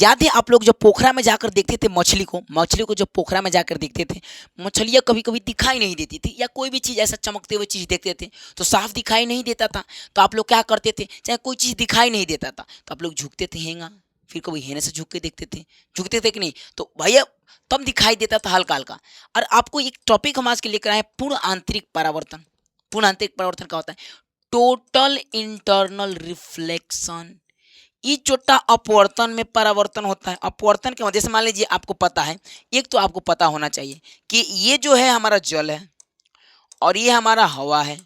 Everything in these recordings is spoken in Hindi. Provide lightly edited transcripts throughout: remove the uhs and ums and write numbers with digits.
याद है आप लोग जब पोखरा में जाकर देखते थे मछली को जब पोखरा में जाकर देखते थे, मछलियाँ कभी कभी दिखाई नहीं देती थी, या कोई भी चीज़ ऐसा चमकते हुए चीज़ देखते थे तो साफ दिखाई नहीं देता था। तो आप लोग क्या करते थे, चाहे कोई चीज़ दिखाई नहीं देता था तो आप लोग झुकते थे हेंगा, फिर कभी हेने से झुक के देखते थे, झुकते थे कि नहीं, तो भैया तब दिखाई देता था हल्का हल्का। और आपको एक टॉपिक हम आज के लेकर आए, पूर्ण आंतरिक परावर्तन। पूर्ण आंतरिक परावर्तन क्या होता है? Total internal reflection. ये छोटा अपवर्तन में परावर्तन होता है। अपवर्तन के वजह से मान लीजिए आपको पता है, एक तो आपको पता होना चाहिए कि ये जो है हमारा जल है और ये हमारा हवा है।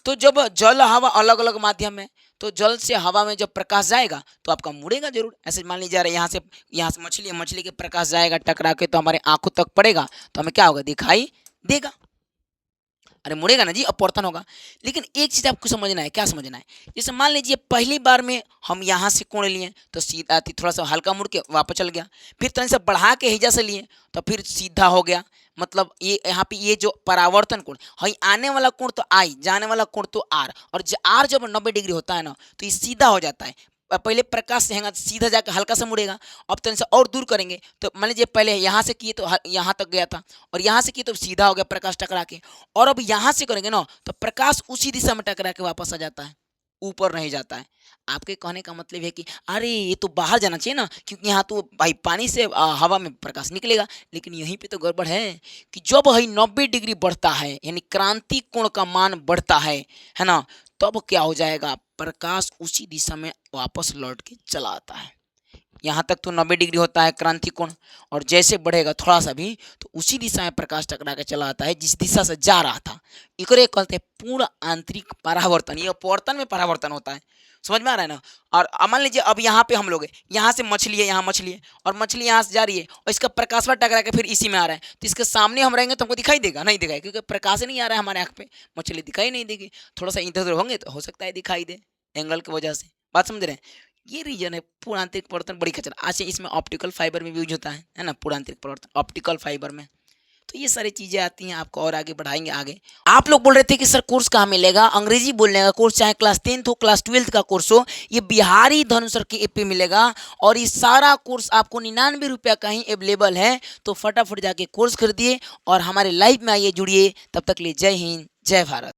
तो जब जल हवा अलग अलग माध्यम है, तो जल से हवा में जब प्रकाश जाएगा तो आपका मुड़ेगा जरूर। ऐसे मान लीजिए यहाँ से मछली है, मछली के प्रकाश जाएगा टकरा के तो हमारे आंखों तक पड़ेगा, तो हमें क्या होगा, दिखाई देगा। अरे मुड़ेगा ना जी, अपवर्तन होगा। लेकिन एक चीज़ आपको समझना है, क्या समझना है, जैसे मान लीजिए पहली बार में हम यहाँ से कोण लिए तो सीधा थोड़ा सा हल्का मुड़ के वापस चल गया, फिर थोड़ा सा बढ़ा के हिजा से लिए तो फिर सीधा हो गया। मतलब ये यहाँ पे ये जो परावर्तन कोण है, आने वाला कोण तो आई, जाने वाला कोण तो आर, और आर जब 90 डिग्री होता है ना तो ये सीधा हो जाता है। पहले प्रकाश से हैंगा सीधा जाकर हल्का सा मुड़ेगा। अब तो इनसे और दूर करेंगे तो मान लीजिए पहले यहाँ से किए तो यहाँ तक गया था, और यहाँ से किए तो सीधा हो गया प्रकाश टकरा के, और अब यहाँ से करेंगे ना तो प्रकाश उसी दिशा में टकरा के वापस आ जाता है, ऊपर नहीं जाता है। आपके कहने का मतलब है कि अरे ये तो बाहर जाना चाहिए ना, क्योंकि यहाँ तो भाई पानी से हवा में प्रकाश निकलेगा। लेकिन यहीं पे तो गड़बड़ है कि जब है 90 डिग्री बढ़ता है, यानी क्रांति कोण का मान बढ़ता है ना, तब क्या हो जाएगा, प्रकाश उसी दिशा में वापस लौट के चला आता है। यहाँ तक तो 90 डिग्री होता है क्रांति कोण, और जैसे बढ़ेगा थोड़ा सा भी तो उसी दिशा में प्रकाश टकरा के चला आता है जिस दिशा से जा रहा था। इकरे कहते हैं पूर्ण आंतरिक परावर्तन। ये अपवर्तन में परावर्तन होता है, समझ में आ रहा है ना। और मान लीजिए अब यहाँ पे हम लोग हैं, यहाँ से मछली है, यहाँ मछली है और मछली यहाँ से जा रही है और इसका प्रकाश टकरा के फिर इसी में आ रहा है, तो इसके सामने हम रहेंगे तो हमको दिखाई देगा, नहीं दिखाई, क्योंकि प्रकाश नहीं आ रहा है हमारे आँख पे, मछली दिखाई नहीं देगी। थोड़ा सा इधर उधर होंगे तो हो सकता है दिखाई दे, एंगल की वजह से। बात समझ रहे हैं? ये रीजन है पूर्ण आंतरिक परिवर्तन बड़ी खतरा। अच्छा, इसमें ऑप्टिकल फाइबर में भी यूज होता है ना, पूर्ण आंतरिक परिवर्तन ऑप्टिकल फाइबर में। तो ये सारी चीज़ें आती हैं, आपको और आगे बढ़ाएंगे आगे। आप लोग बोल रहे थे कि सर कोर्स कहाँ मिलेगा, अंग्रेजी बोलने का कोर्स, चाहे क्लास 10th हो क्लास 12th का कोर्स हो, ये बिहारी धनु सर के ऐप पे मिलेगा। और ये सारा कोर्स आपको 99 रुपया का ही अवेलेबल है। तो फटाफट जाके कोर्स खरीदिए और हमारे लाइव में आइए, जुड़िए। तब तक लिए जय हिंद, जय भारत।